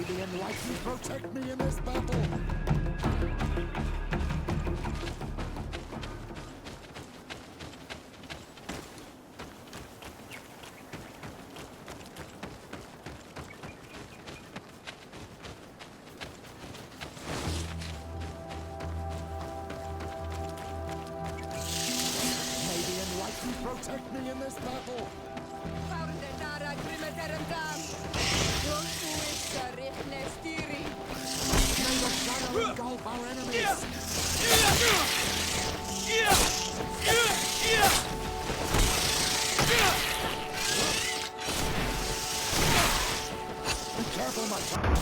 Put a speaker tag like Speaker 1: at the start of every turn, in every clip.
Speaker 1: May the enlightened protect me in this battle. Protect me in this battle! May the shadow engulf our enemies! Be careful, my child!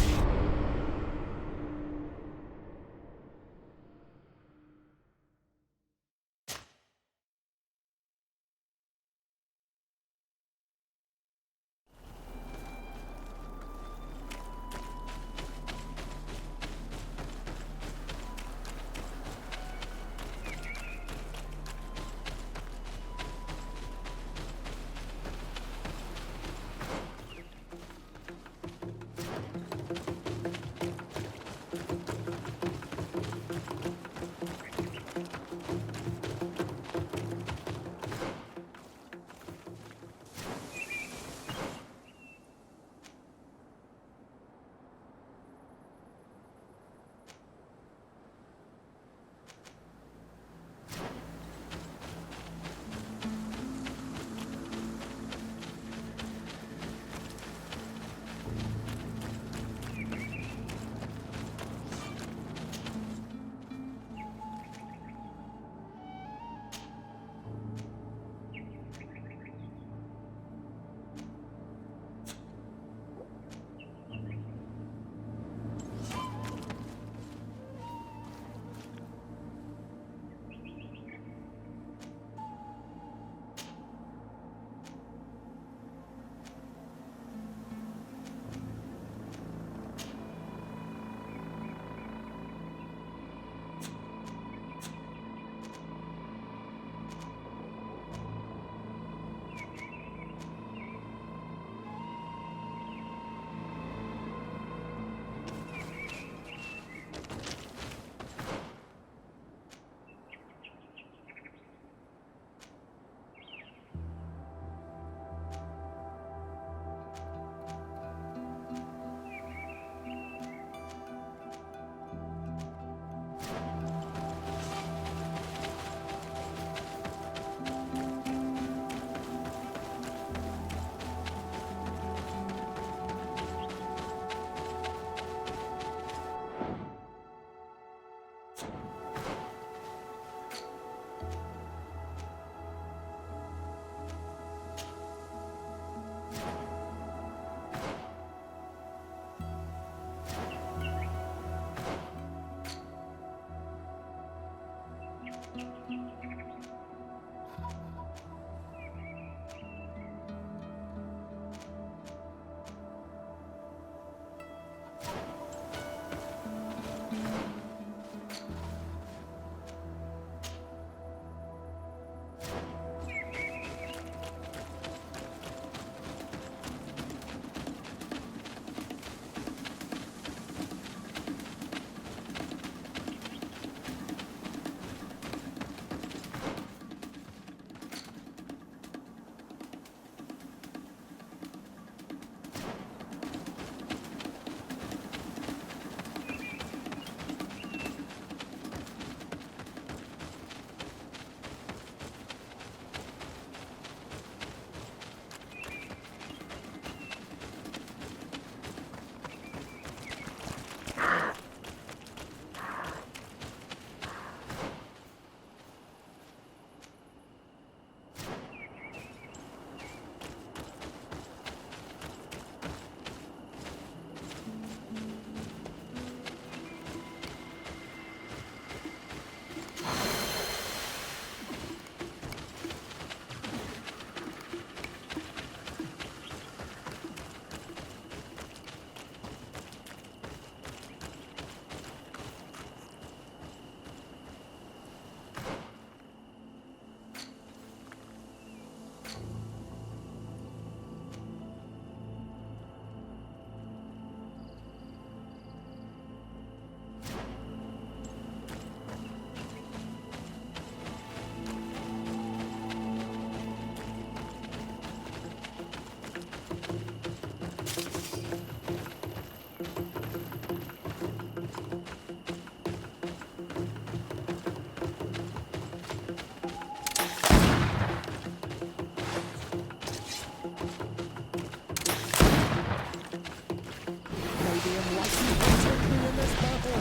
Speaker 1: the enlightened protect me in this battle.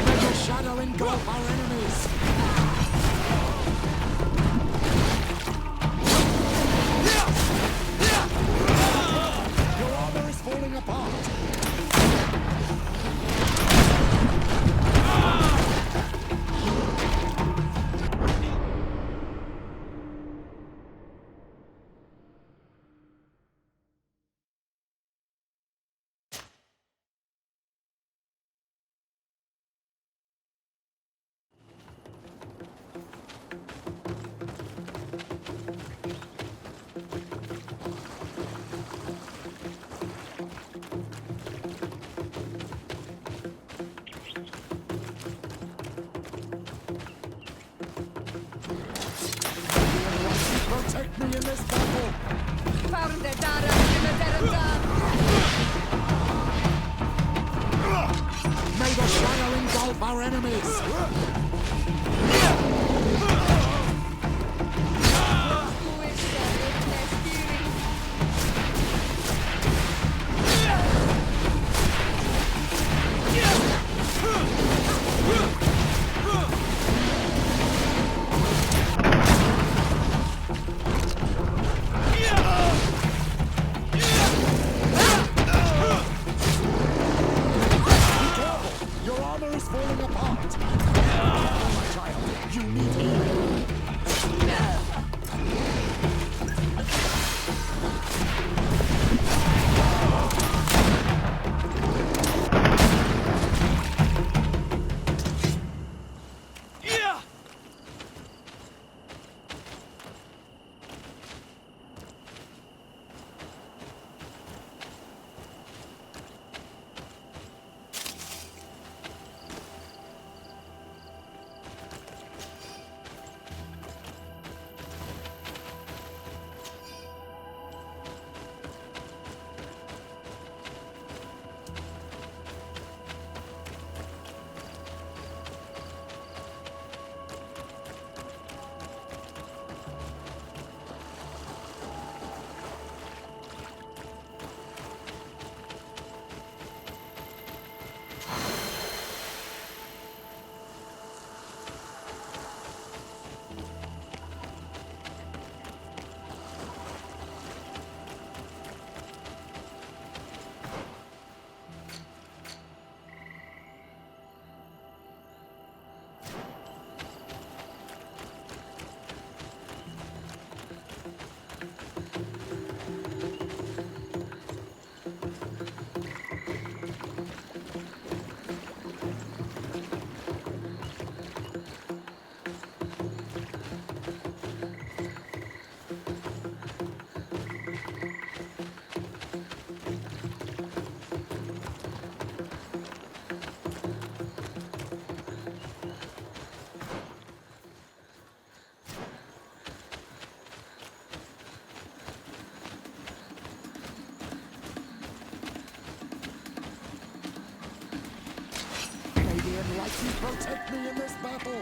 Speaker 1: May your shadow engulf our enemies. Your armor is falling apart. Protect me in this battle. May the shadow engulf our enemies. Your armor is falling apart. Oh, my child, you need healing. Enlighten, protect me in this battle.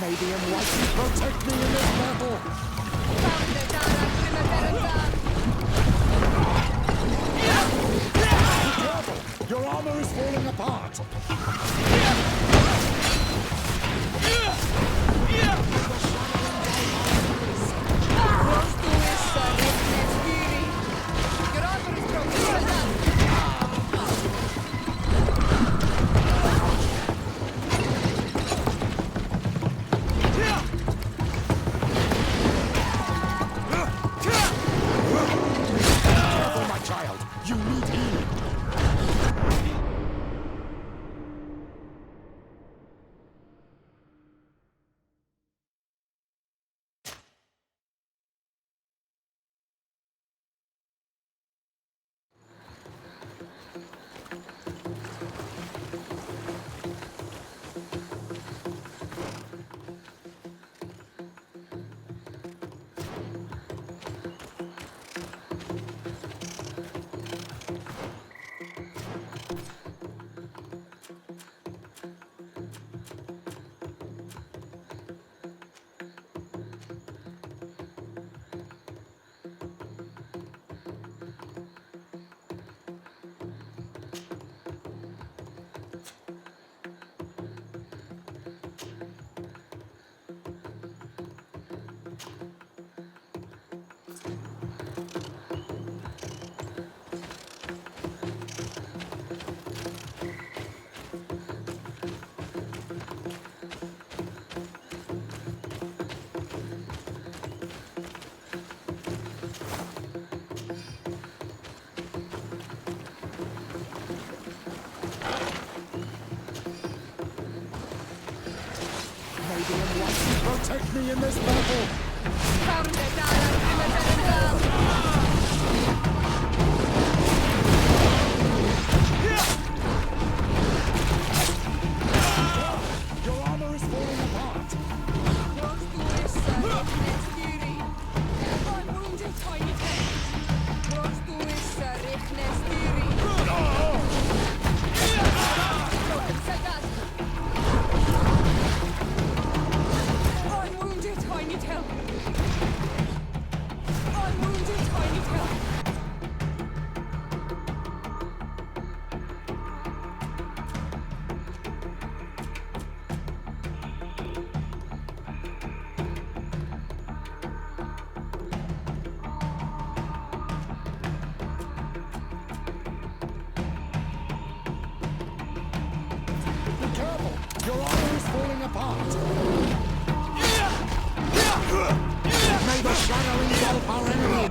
Speaker 1: May the Enlightened protect me in this battle! Be careful! Your armor is falling apart! Careful, my child! You need healing! May the Enlightened protect me in this battle! Your armor is falling apart! Be careful! Your armor is falling apart! May the shadow engulf our enemy!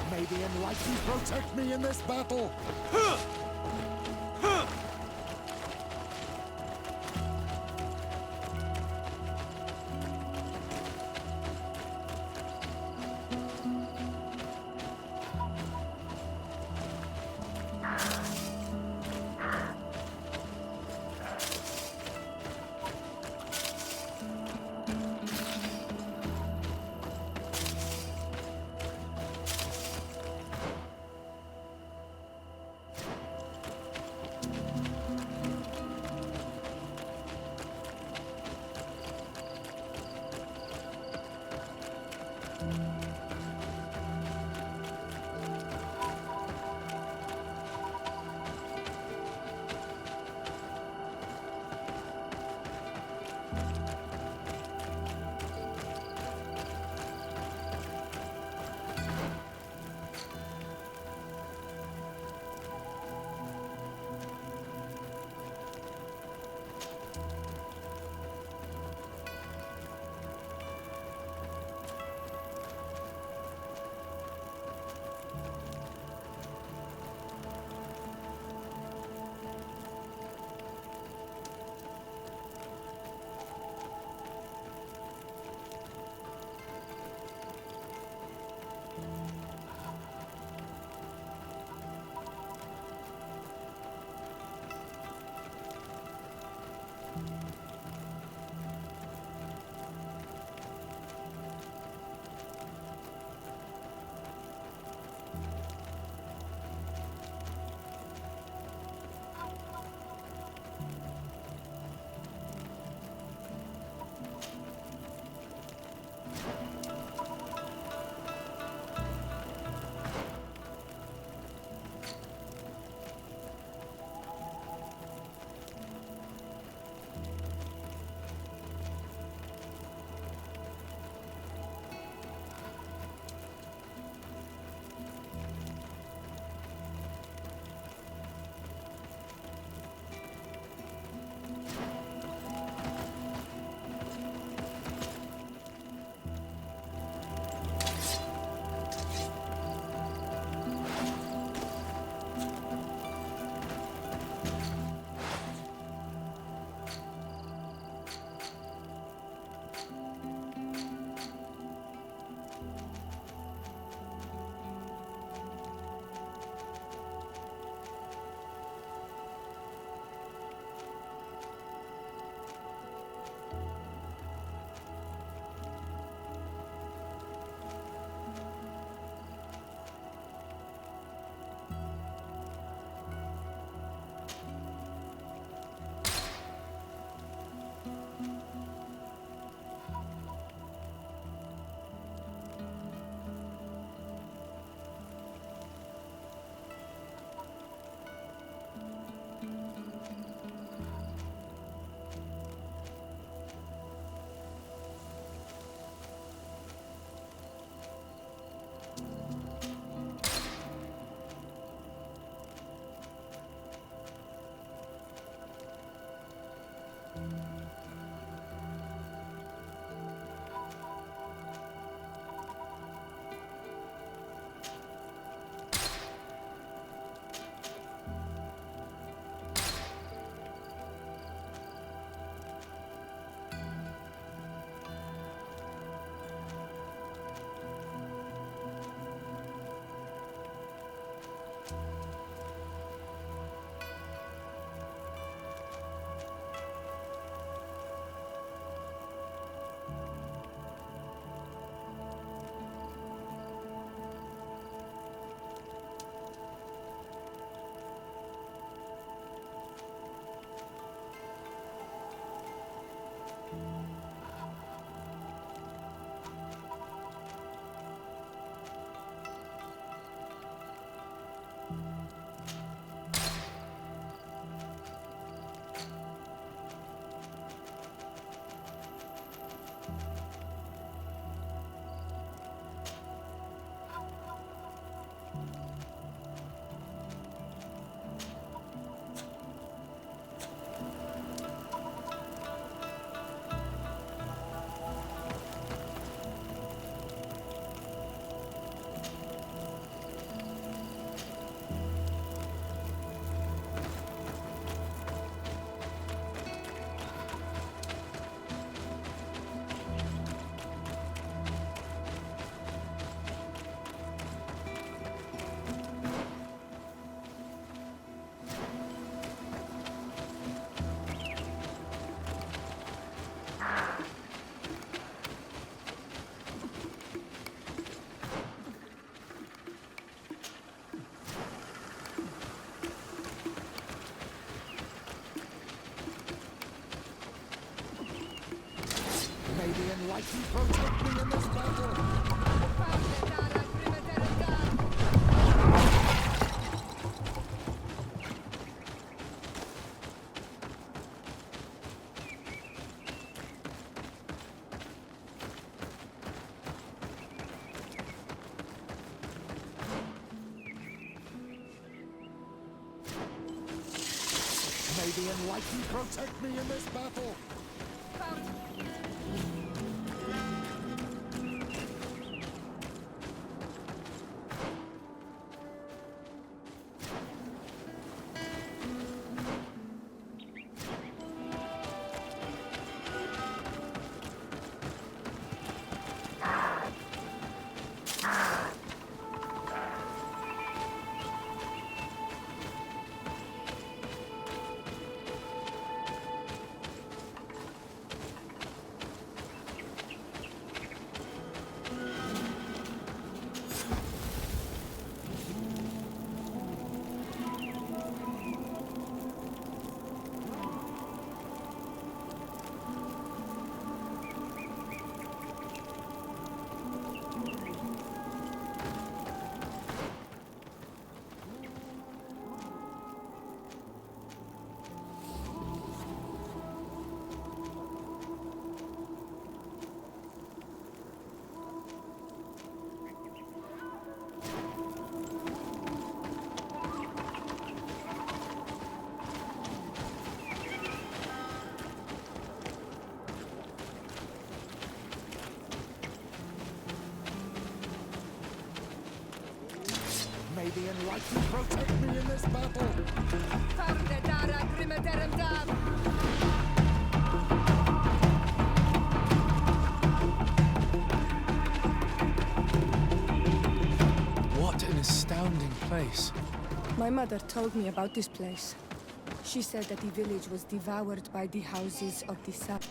Speaker 1: May the Enlightened protect me in this battle! May the enlightened protect me in this battle. May the Enlightened protect me in this battle! May the Enlightened protect me in this battle!
Speaker 2: What an astounding place.
Speaker 3: My mother told me about this place. She said that the village was devoured by the houses of the south.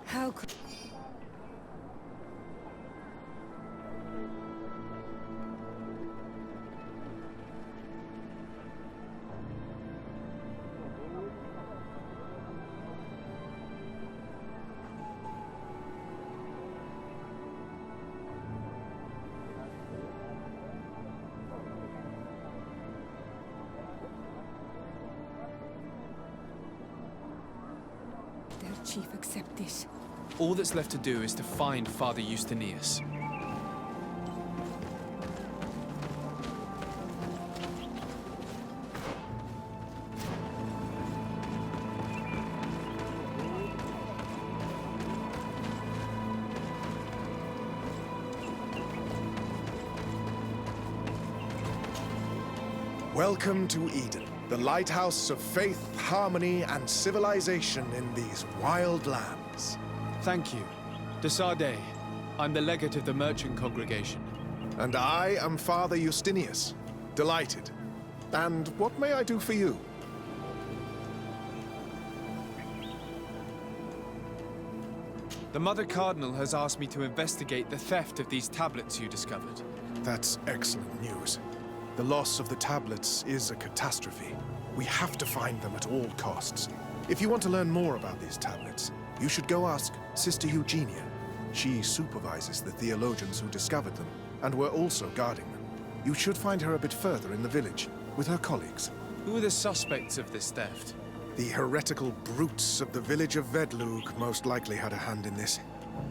Speaker 3: How could... their chief accept this?
Speaker 2: All that's left to do is to find Father Justinius.
Speaker 4: Welcome to Eden, the lighthouse of faith, harmony, and civilization in these wild lands.
Speaker 2: Thank you. De Sardet. I'm the legate of the merchant congregation.
Speaker 4: And I am Father Justinius. Delighted. And what may I do for you?
Speaker 2: The Mother Cardinal has asked me to investigate the theft of these tablets you discovered.
Speaker 4: That's excellent news. The loss of the tablets is a catastrophe. We have to find them at all costs. If you want to learn more about these tablets, you should go ask Sister Eugenia. She supervises the theologians who discovered them, and were also guarding them. You should find her a bit further in the village, with her colleagues.
Speaker 2: Who are the suspects of this theft?
Speaker 4: The heretical brutes of the village of Vedlug most likely had a hand in this.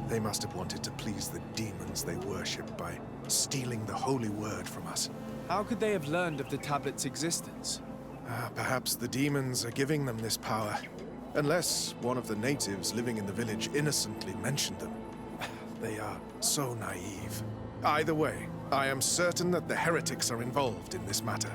Speaker 4: They must have wanted to please the demons they worship by stealing the holy word from us.
Speaker 2: How could they have learned of the tablet's existence?
Speaker 4: Perhaps the demons are giving them this power. Unless one of the natives living in the village innocently mentioned them. They are so naive. Either way, I am certain that the heretics are involved in this matter.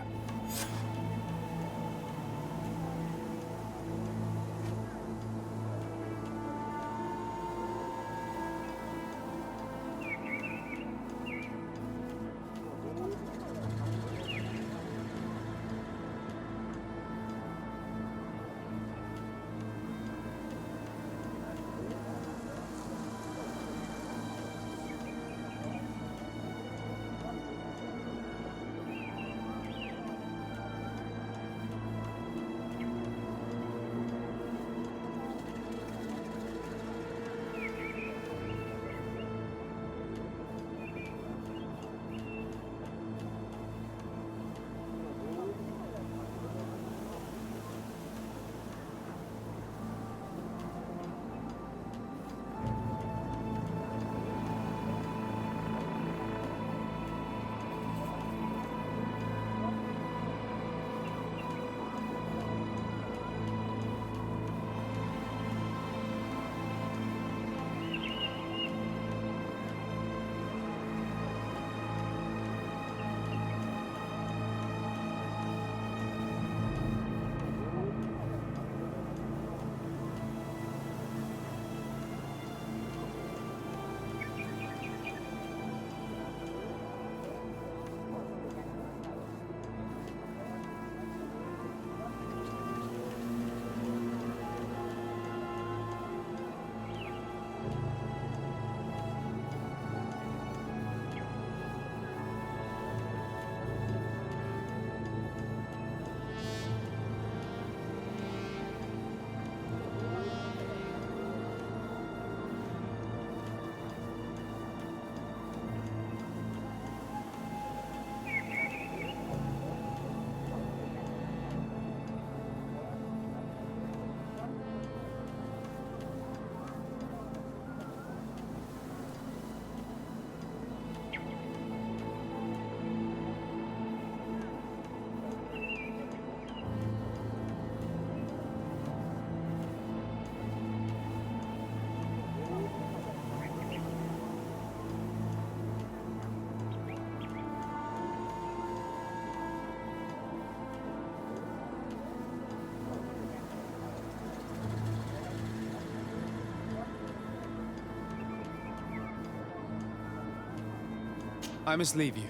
Speaker 2: I must leave you.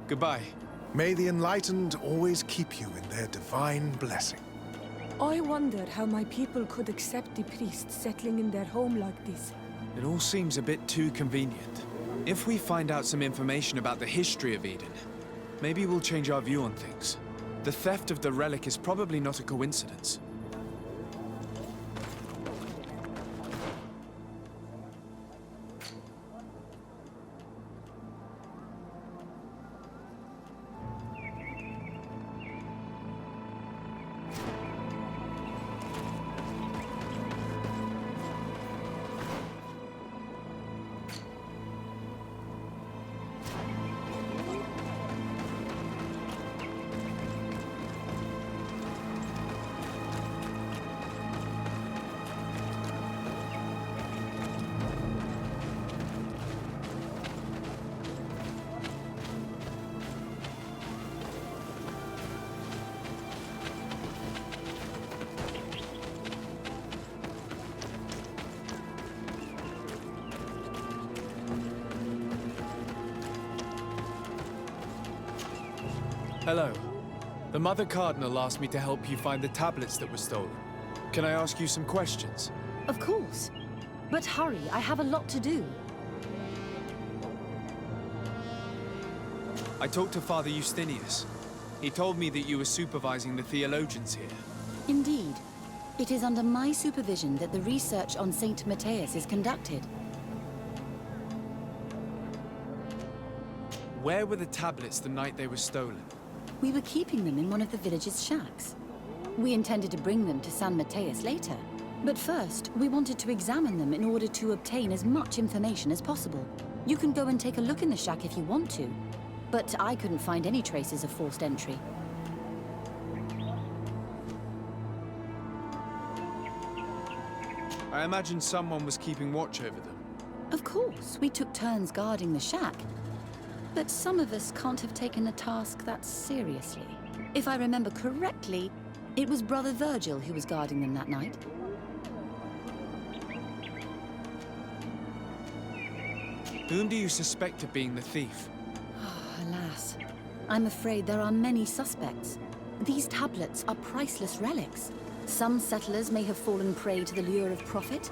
Speaker 2: Goodbye.
Speaker 4: May the enlightened always keep you in their divine blessing.
Speaker 3: I wondered how my people could accept the priests settling in their home like this.
Speaker 2: It all seems a bit too convenient. If we find out some information about the history of Eden, maybe we'll change our view on things. The theft of the relic is probably not a coincidence. Hello. The Mother Cardinal asked me to help you find the tablets that were stolen. Can I ask you some questions?
Speaker 5: Of course. But hurry, I have a lot to do.
Speaker 2: I talked to Father Justinius. He told me that you were supervising the theologians here.
Speaker 5: Indeed. It is under my supervision that the research on Saint Matthias is conducted.
Speaker 2: Where were the tablets the night they were stolen?
Speaker 5: We were keeping them in one of the village's shacks. We intended to bring them to San Matthias later. But first, we wanted to examine them in order to obtain as much information as possible. You can go and take a look in the shack if you want to. But I couldn't find any traces of forced entry.
Speaker 2: I imagine someone was keeping watch over them.
Speaker 5: Of course, we took turns guarding the shack. But some of us can't have taken a task that seriously. If I remember correctly, it was Brother Virgil who was guarding them that night.
Speaker 2: Whom do you suspect of being the thief?
Speaker 5: Alas, I'm afraid there are many suspects. These tablets are priceless relics. Some settlers may have fallen prey to the lure of profit.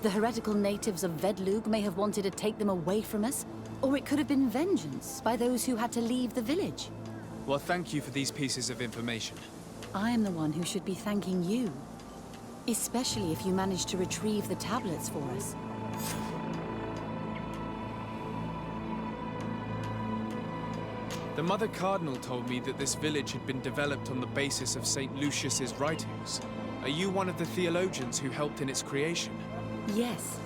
Speaker 5: The heretical natives of Vedlug may have wanted to take them away from us. Or it could have been vengeance by those who had to leave the village.
Speaker 2: Well, thank you for these pieces of information.
Speaker 5: I am the one who should be thanking you. Especially if you managed to retrieve the tablets for us.
Speaker 2: The Mother Cardinal told me that this village had been developed on the basis of St. Lucius's writings. Are you one of the theologians who helped in its creation?
Speaker 5: Yes.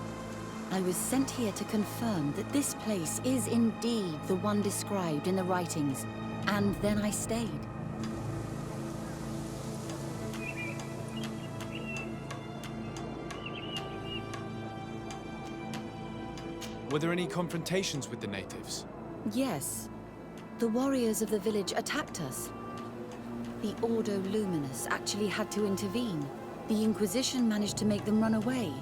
Speaker 5: I was sent here to confirm that this place is indeed the one described in the writings, and then I stayed.
Speaker 2: Were there any confrontations with the natives?
Speaker 5: Yes. The warriors of the village attacked us. The Ordo Luminous actually had to intervene. The Inquisition managed to make them run away.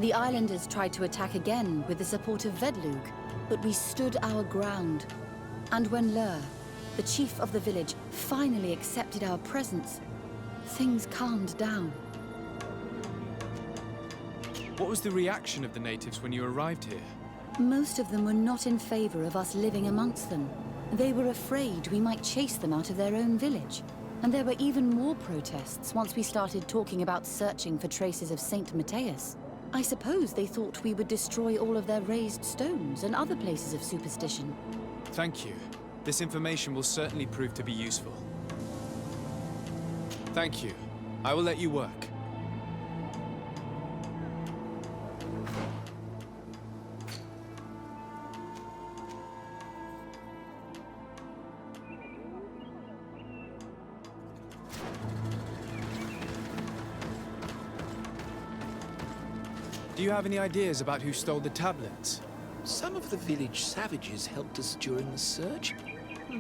Speaker 5: The islanders tried to attack again with the support of Vedlug, but we stood our ground. And when Lur, the chief of the village, finally accepted our presence, things calmed down.
Speaker 2: What was the reaction of the natives when you arrived here?
Speaker 5: Most of them were not in favor of us living amongst them. They were afraid we might chase them out of their own village. And there were even more protests once we started talking about searching for traces of Saint Matthias. I suppose they thought we would destroy all of their raised stones and other places of superstition.
Speaker 2: Thank you. This information will certainly prove to be useful. Thank you. I will let you work. Do you have any ideas about who stole the tablets?
Speaker 6: Some of the village savages helped us during the search.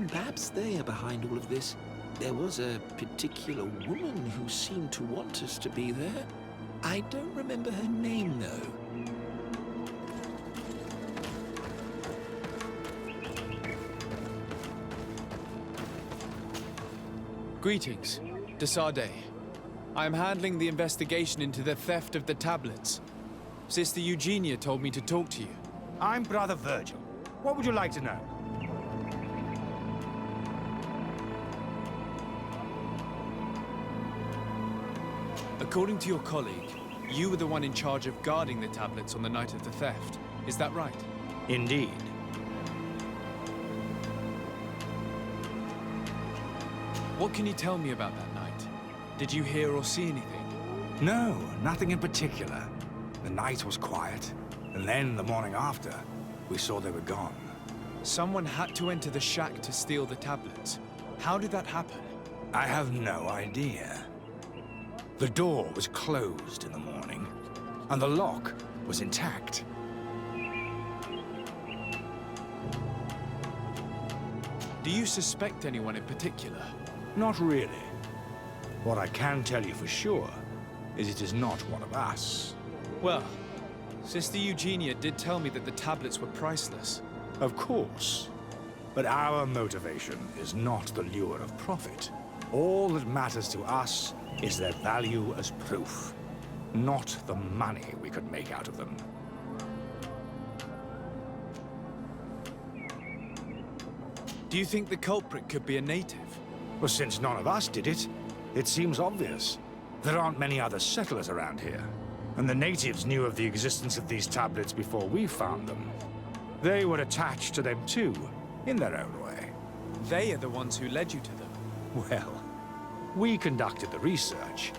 Speaker 6: Perhaps they are behind all of this. There was a particular woman who seemed to want us to be there. I don't remember her name, though.
Speaker 2: Greetings, Desade. I am handling the investigation into the theft of the tablets. Sister Eugenia told me to talk to you.
Speaker 7: I'm Brother Virgil. What would you like to know?
Speaker 2: According to your colleague, you were the one in charge of guarding the tablets on the night of the theft. Is that right?
Speaker 7: Indeed.
Speaker 2: What can you tell me about that night? Did you hear or see anything?
Speaker 7: No, nothing in particular. The night was quiet, and then the morning after, we saw they were gone.
Speaker 2: Someone had to enter the shack to steal the tablets. How did that happen?
Speaker 7: I have no idea. The door was closed in the morning, and the lock was intact.
Speaker 2: Do you suspect anyone in particular?
Speaker 7: Not really. What I can tell you for sure is it is not one of us.
Speaker 2: Well, Sister Eugenia did tell me that the tablets were priceless.
Speaker 7: Of course. But our motivation is not the lure of profit. All that matters to us is their value as proof, not the money we could make out of them.
Speaker 2: Do you think the culprit could be a native?
Speaker 7: Well, since none of us did it, it seems obvious. There aren't many other settlers around here, and the natives knew of the existence of these tablets before we found them. They were attached to them too, in their own way.
Speaker 2: They are the ones who led you to them.
Speaker 7: Well, we conducted the research,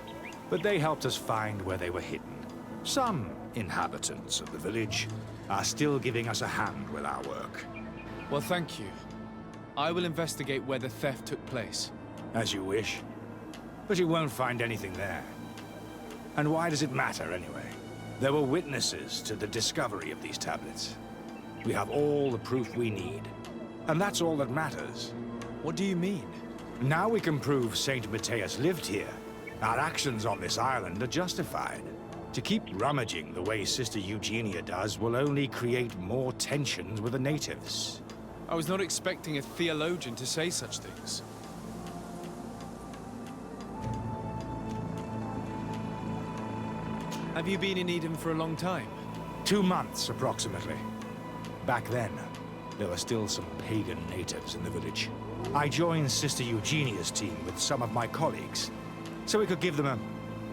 Speaker 7: but they helped us find where they were hidden. Some inhabitants of the village are still giving us a hand with our work.
Speaker 2: Well, thank you. I will investigate where the theft took place.
Speaker 7: As you wish. But you won't find anything there. And why does it matter, anyway? There were witnesses to the discovery of these tablets. We have all the proof we need. And that's all that matters.
Speaker 2: What do you mean?
Speaker 7: Now we can prove Saint Matthias lived here. Our actions on this island are justified. To keep rummaging the way Sister Eugenia does will only create more tensions with the natives.
Speaker 2: I was not expecting a theologian to say such things. Have you been in Eden for a long time?
Speaker 7: 2 months, approximately. Back then, there were still some pagan natives in the village. I joined Sister Eugenia's team with some of my colleagues, so we could give them a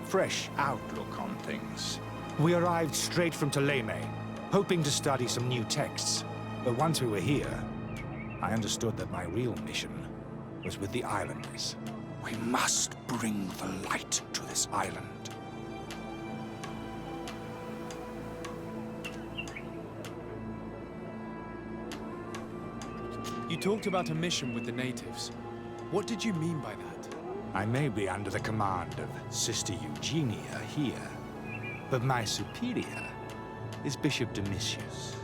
Speaker 7: fresh outlook on things. We arrived straight from Ptolemy, hoping to study some new texts. But once we were here, I understood that my real mission was with the islanders. We must bring the light to this island.
Speaker 2: You talked about a mission with the natives. What did you mean by that?
Speaker 7: I may be under the command of Sister Eugenia here, but my superior is Bishop Domitius.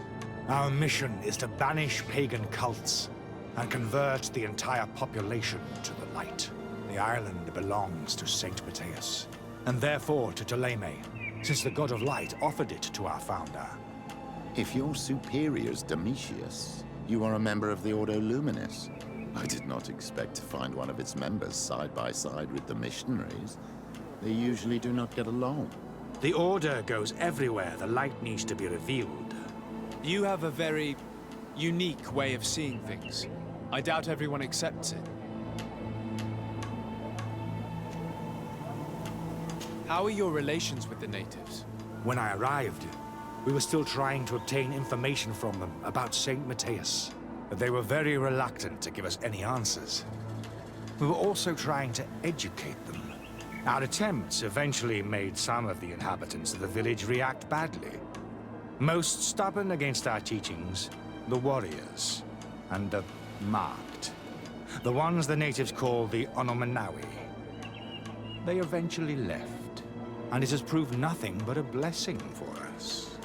Speaker 7: Our mission is to banish pagan cults and convert the entire population to the light. The island belongs to Saint Matthias, and therefore to Ptolemy, since the god of light offered it to our founder.
Speaker 8: If your superior's Domitius, you are a member of the Ordo Luminis. I did not expect to find one of its members side by side with the missionaries. They usually do not get along.
Speaker 7: The Order goes everywhere the light needs to be revealed.
Speaker 2: You have a very unique way of seeing things. I doubt everyone accepts it. How are your relations with the natives?
Speaker 7: When I arrived, we were still trying to obtain information from them about Saint Matthias, but they were very reluctant to give us any answers. We were also trying to educate them. Our attempts eventually made some of the inhabitants of the village react badly. Most stubborn against our teachings, the warriors, and the marked. The ones the natives call the Onomanawi. They eventually left, and it has proved nothing but a blessing for us.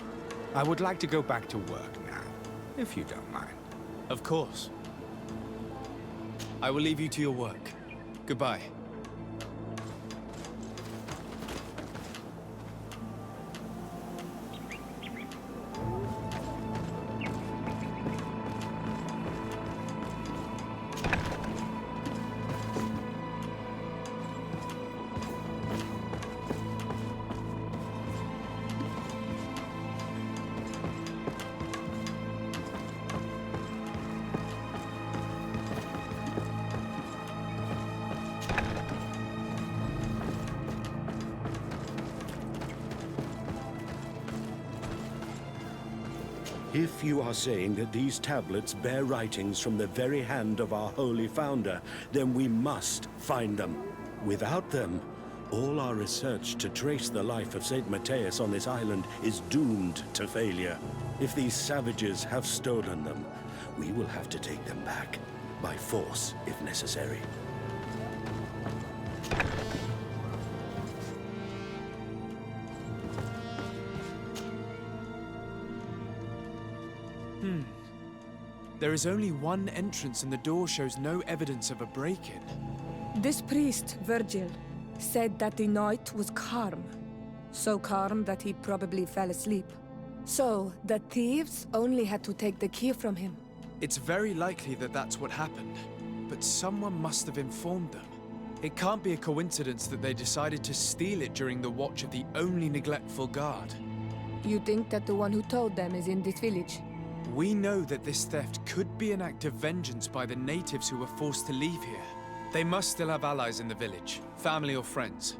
Speaker 7: I would like to go back to work now, if you don't mind.
Speaker 2: Of course. I will leave you to your work. Goodbye.
Speaker 9: If you are saying that these tablets bear writings from the very hand of our holy founder, then we must find them. Without them, all our research to trace the life of Saint Matthias on this island is doomed to failure. If these savages have stolen them, we will have to take them back, by force if necessary.
Speaker 2: There is only one entrance and the door shows no evidence of a break-in.
Speaker 3: This priest, Virgil, said that the night was calm. So calm that he probably fell asleep. So, the thieves only had to take the key from him.
Speaker 2: It's very likely that that's what happened, but someone must have informed them. It can't be a coincidence that they decided to steal it during the watch of the only neglectful guard.
Speaker 3: You think that the one who told them is in this village?
Speaker 2: We know that this theft could be an act of vengeance by the natives who were forced to leave here. They must still have allies in the village, family or friends.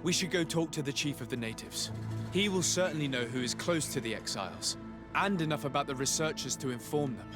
Speaker 2: We should go talk to the chief of the natives. He will certainly know who is close to the exiles, and enough about the researchers to inform them.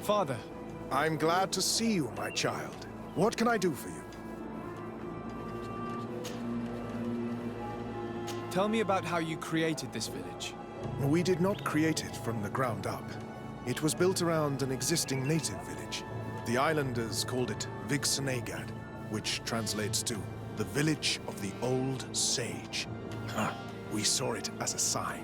Speaker 2: Father.
Speaker 4: I'm glad to see you, my child. What can I do for you?
Speaker 2: Tell me about how you created this village.
Speaker 4: We did not create it from the ground up. It was built around an existing native village. The islanders called it Vixenagad, which translates to the village of the old sage. We saw it as a sign.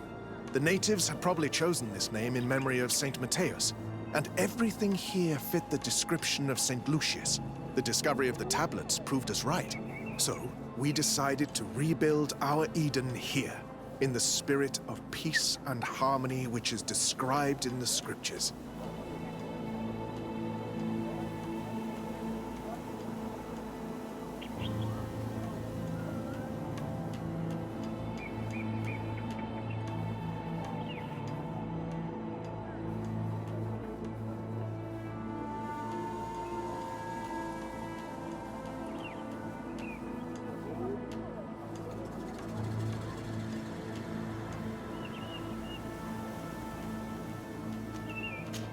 Speaker 4: The natives had probably chosen this name in memory of Saint Matthias, and everything here fit the description of Saint Lucius. The discovery of the tablets proved us right. So, we decided to rebuild our Eden here, in the spirit of peace and harmony which is described in the scriptures.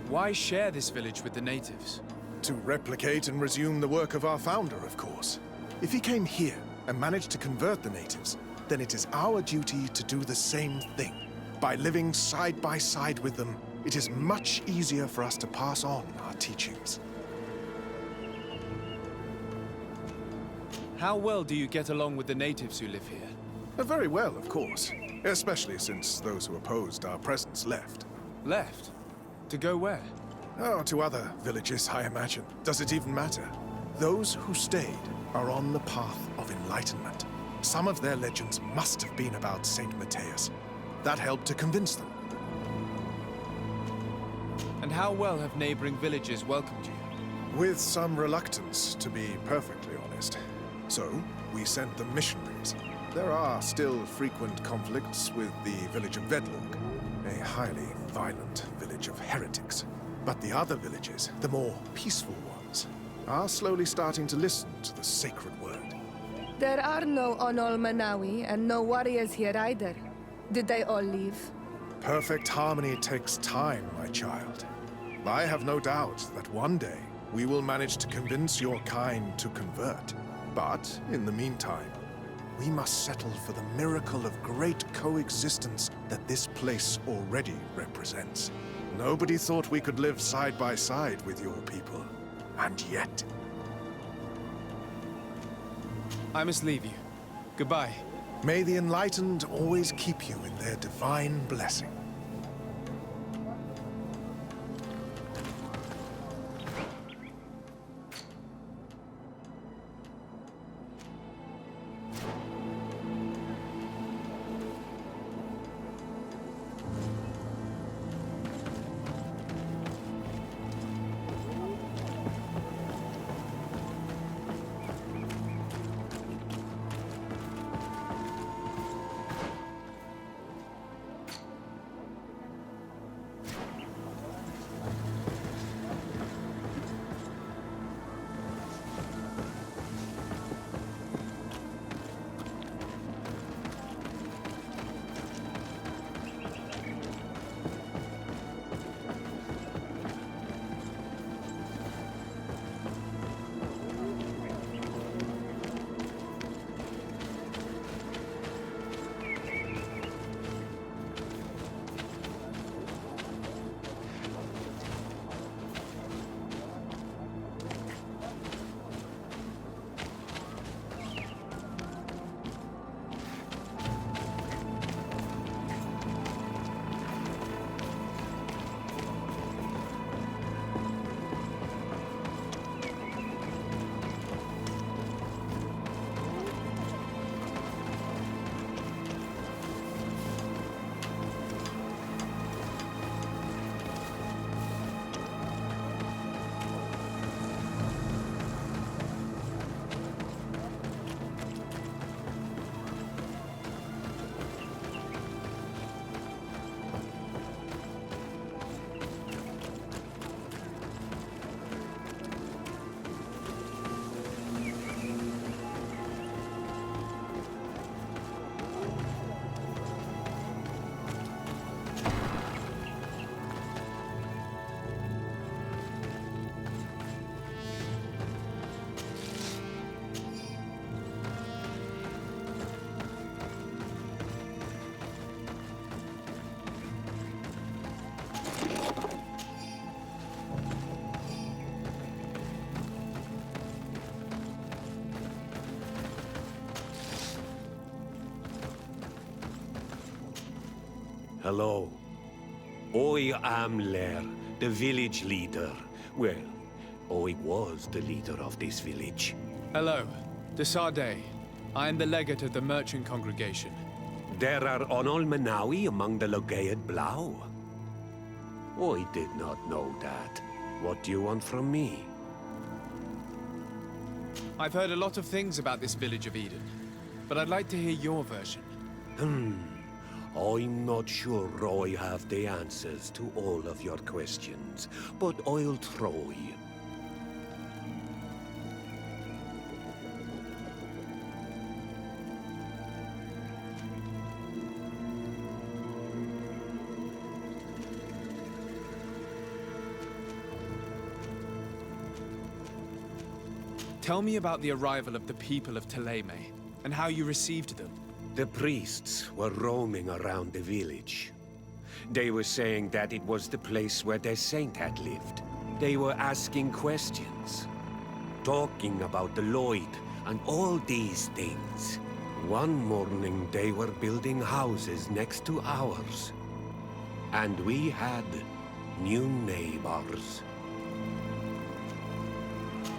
Speaker 2: Why share this village with the natives?
Speaker 4: To replicate and resume the work of our founder, of course. If he came here and managed to convert the natives, then it is our duty to do the same thing. By living side by side with them, it is much easier for us to pass on our teachings.
Speaker 2: How well do you get along with the natives who live here?
Speaker 4: Very well, of course. Especially since those who opposed our presence left.
Speaker 2: Left? To go where?
Speaker 4: Oh, to other villages, I imagine. Does it even matter? Those who stayed are on the path of enlightenment. Some of their legends must have been about Saint Matthias. That helped to convince them.
Speaker 2: And how well have neighboring villages welcomed you?
Speaker 4: With some reluctance, to be perfectly honest. So, we sent them missionaries. There are still frequent conflicts with the village of Vedlog, a highly violent village of heretics. But the other villages, the more peaceful ones, are slowly starting to listen to the sacred word.
Speaker 3: There are no Onol Manawi and no warriors here either. Did they all leave?
Speaker 4: Perfect harmony takes time, my child. I have no doubt that one day we will manage to convince your kind to convert. But, in the meantime, we must settle for the miracle of great coexistence that this place already represents. Nobody thought we could live side by side with your people. And yet...
Speaker 2: I must leave you. Goodbye.
Speaker 4: May the Enlightened always keep you in their divine blessing.
Speaker 9: Hello. I am Lair, the village leader. Well, I was the leader of this village.
Speaker 2: Hello. Desarde. I am the legate of the merchant congregation.
Speaker 9: There are Onol Menawi among the Logead Blau. I did not know that. What do you want from me?
Speaker 2: I've heard a lot of things about this village of Eden, but I'd like to hear your version.
Speaker 9: I'm not sure I have the answers to all of your questions, but I'll try.
Speaker 2: Tell me about the arrival of the people of Teleme, and how you received them.
Speaker 9: The priests were roaming around the village. They were saying that it was the place where their saint had lived. They were asking questions, talking about the Lloyd and all these things. One morning they were building houses next to ours. And we had new neighbors.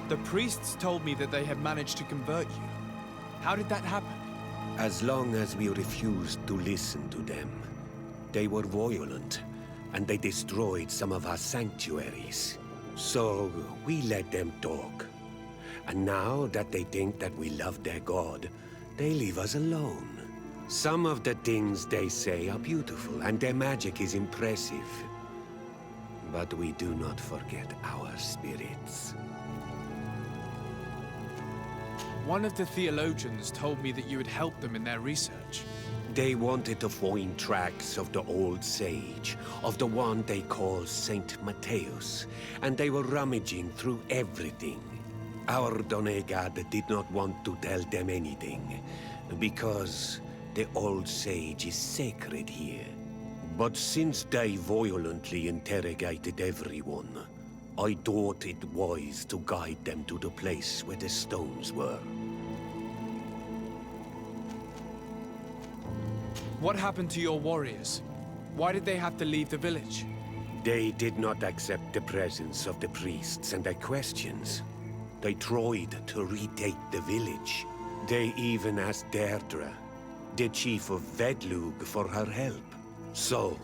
Speaker 2: The priests told me that they had managed to convert you. How did that happen?
Speaker 9: As long as we refused to listen to them, they were violent, and they destroyed some of our sanctuaries. So we let them talk. And now that they think that we love their god, they leave us alone. Some of the things they say are beautiful, and their magic is impressive. But we do not forget our spirits.
Speaker 2: One of the theologians told me that you had helped them in their research.
Speaker 9: They wanted to find tracks of the old sage, of the one they call Saint Matthäus, and they were rummaging through everything. Our Donegad did not want to tell them anything, because the old sage is sacred here. But since they violently interrogated everyone, I thought it wise to guide them to the place where the stones were.
Speaker 2: What happened to your warriors? Why did they have to leave the village?
Speaker 9: They did not accept the presence of the priests and their questions. They tried to retake the village. They even asked Deirdre, the chief of Vedlug, for her help. So,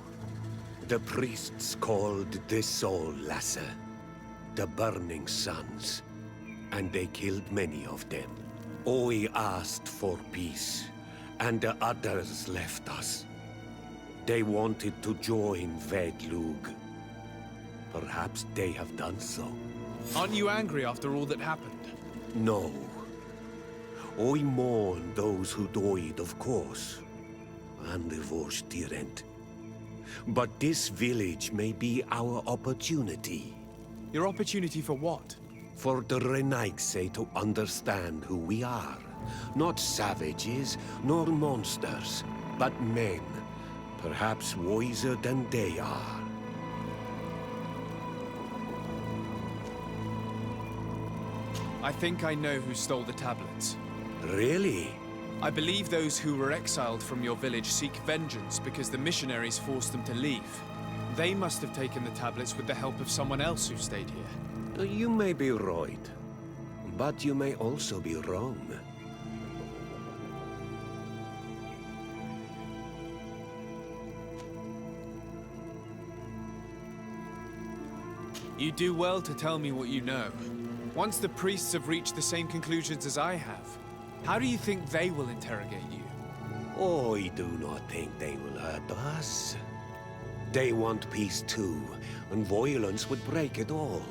Speaker 9: the priests called the Soul Lasser, the Burning Suns, and they killed many of them. Oi asked for peace, and the others left us. They wanted to join Vedlug. Perhaps they have done so.
Speaker 2: Aren't you angry after all that happened?
Speaker 9: No. I mourn those who died, of course, and the Vorstyrent. But this village may be our opportunity.
Speaker 2: Your opportunity for what?
Speaker 9: For the Renaigse to understand who we are. Not savages, nor monsters, but men. Perhaps wiser than they are.
Speaker 2: I think I know who stole the tablets.
Speaker 9: Really?
Speaker 2: I believe those who were exiled from your village seek vengeance because the missionaries forced them to leave. They must have taken the tablets with the help of someone else who stayed here.
Speaker 9: You may be right, but you may also be wrong.
Speaker 2: You do well to tell me what you know. Once the priests have reached the same conclusions as I have, how do you think they will interrogate you?
Speaker 9: I do not think they will hurt us. They want peace too, and violence would break it all.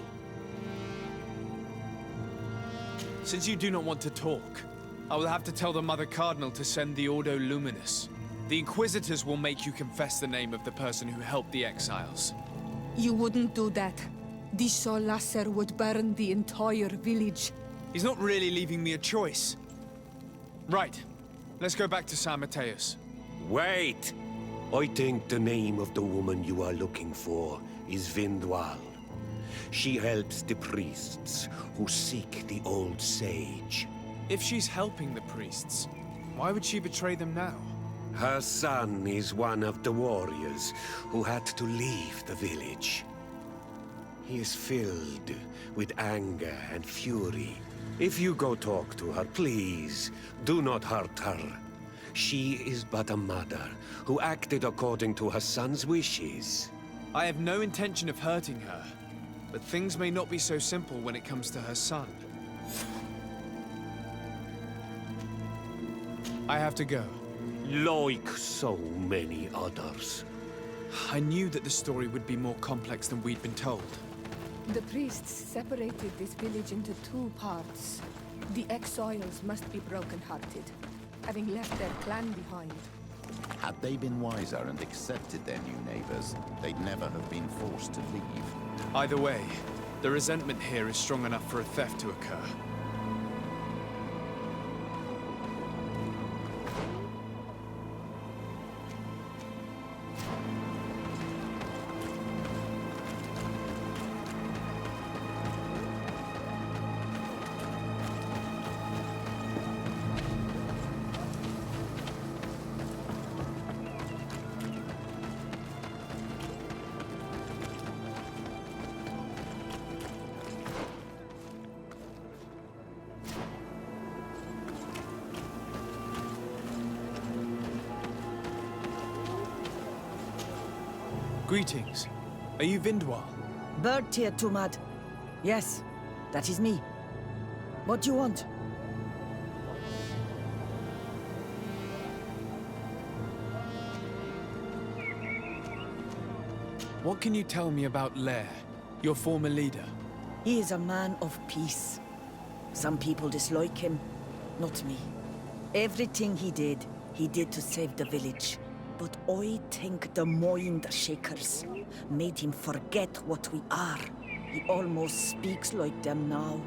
Speaker 2: Since you do not want to talk, I will have to tell the Mother Cardinal to send the Ordo Luminous. The Inquisitors will make you confess the name of the person who helped the exiles.
Speaker 3: You wouldn't do that. The Soul Lasser would burn the entire village.
Speaker 2: He's not really leaving me a choice. Right. Let's go back to San Mateus.
Speaker 9: Wait! I think the name of the woman you are looking for is Vindwal. She helps the priests who seek the old sage.
Speaker 2: If she's helping the priests, why would she betray them now?
Speaker 9: Her son is one of the warriors who had to leave the village. He is filled with anger and fury. If you go talk to her, please, do not hurt her. She is but a mother who acted according to her son's wishes.
Speaker 2: I have no intention of hurting her, but things may not be so simple when it comes to her son. I have to go.
Speaker 9: Like so many others.
Speaker 2: I knew that the story would be more complex than we'd been told.
Speaker 3: The priests separated this village into two parts. The exiles must be broken-hearted, having left their clan behind.
Speaker 8: Had they been wiser and accepted their new neighbors, they'd never have been forced to leave.
Speaker 2: Either way, the resentment here is strong enough for a theft to occur. Greetings. Are you Vindwal?
Speaker 10: Bird Tear Tumad. Yes, that is me. What do you want?
Speaker 2: What can you tell me about Lair, your former leader?
Speaker 10: He is a man of peace. Some people dislike him, not me. Everything he did to save the village. But I think the Mind Shakers made him forget what we are. He almost speaks like them now.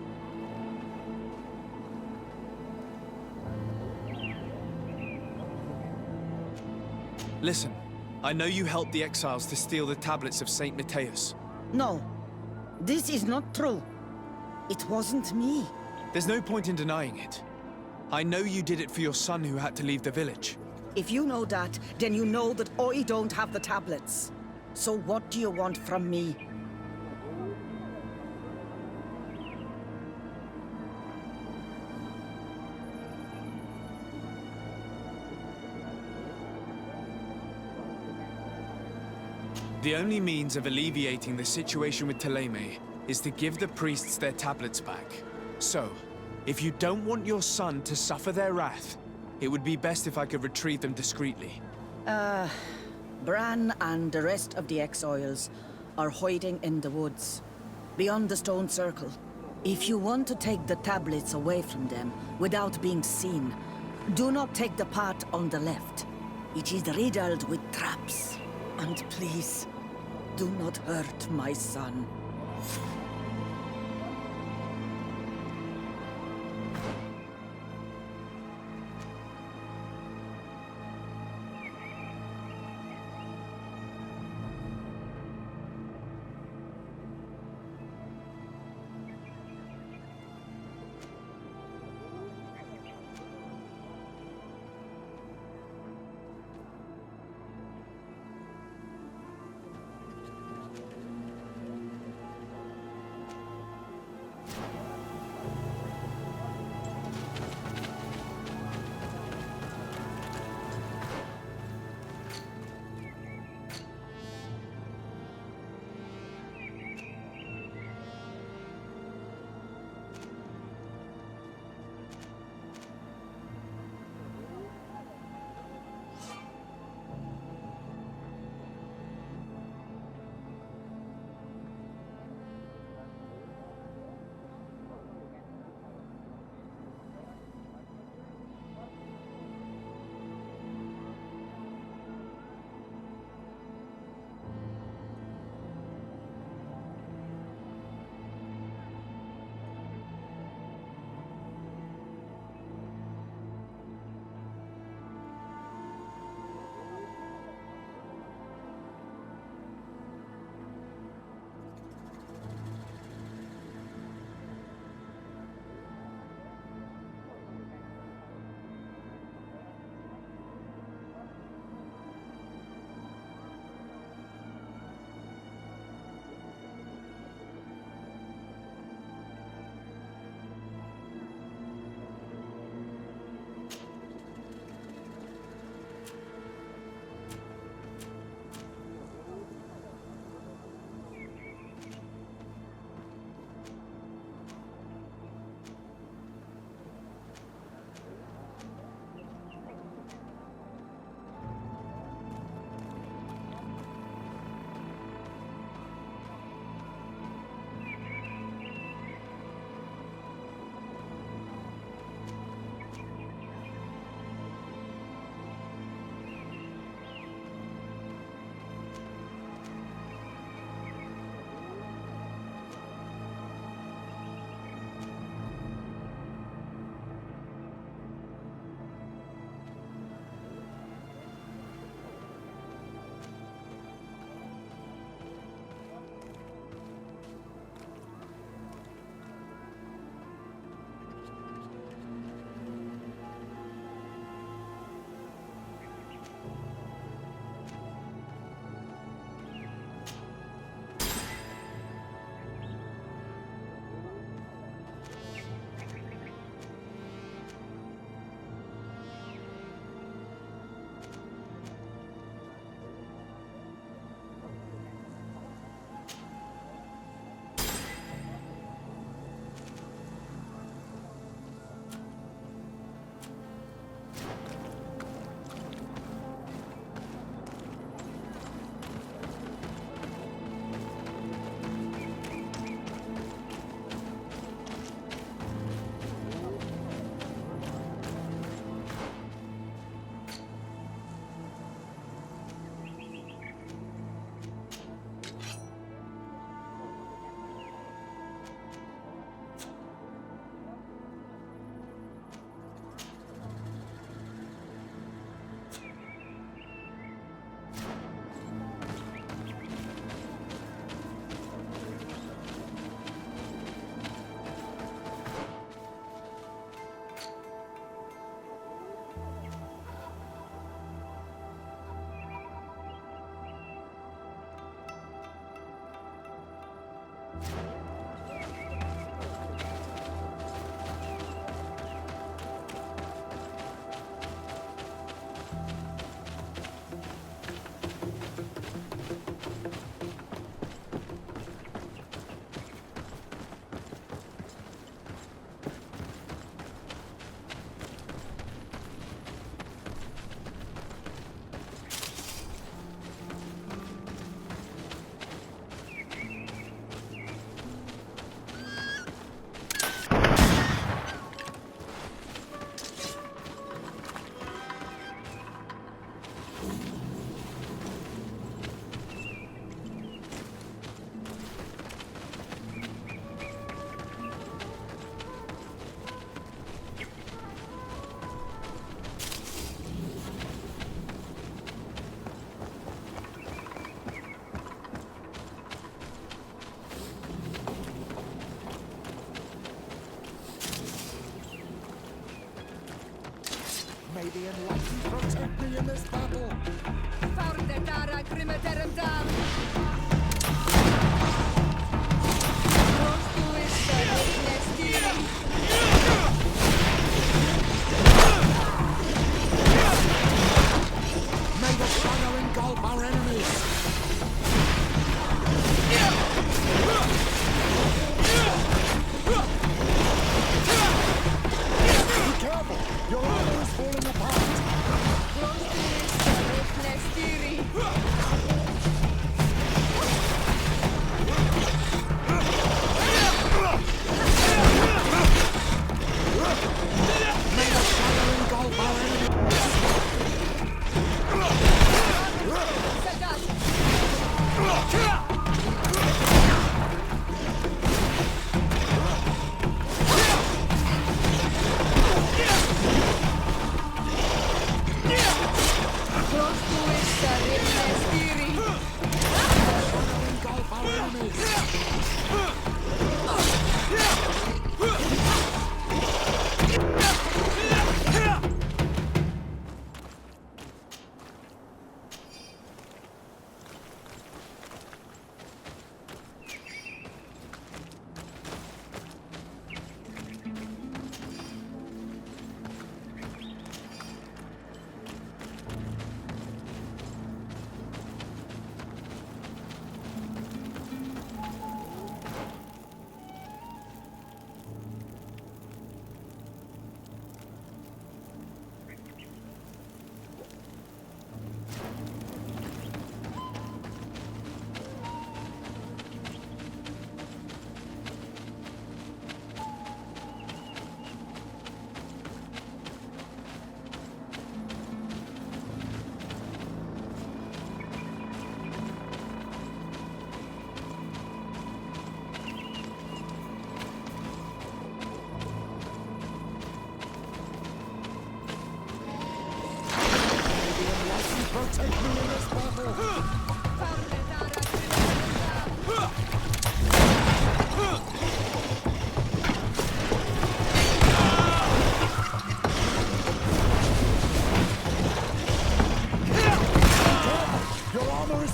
Speaker 2: Listen, I know you helped the exiles to steal the tablets of Saint Matthias.
Speaker 10: No, this is not true. It wasn't me.
Speaker 2: There's no point in denying it. I know you did it for your son who had to leave the village.
Speaker 10: If you know that, then you know that I don't have the tablets. So what do you want from me?
Speaker 2: The only means of alleviating the situation with Thélème is to give the priests their tablets back. So, if you don't want your son to suffer their wrath, it would be best if I could retrieve them discreetly.
Speaker 10: Bran and the rest of the exiles are hiding in the woods, beyond the stone circle. If you want to take the tablets away from them without being seen, do not take the path on the left. It is riddled with traps. And please, do not hurt my son.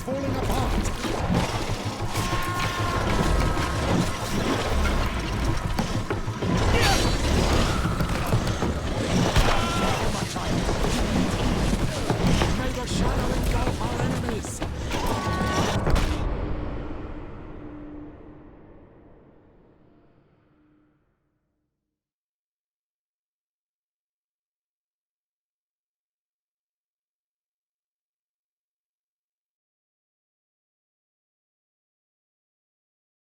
Speaker 1: falling apart.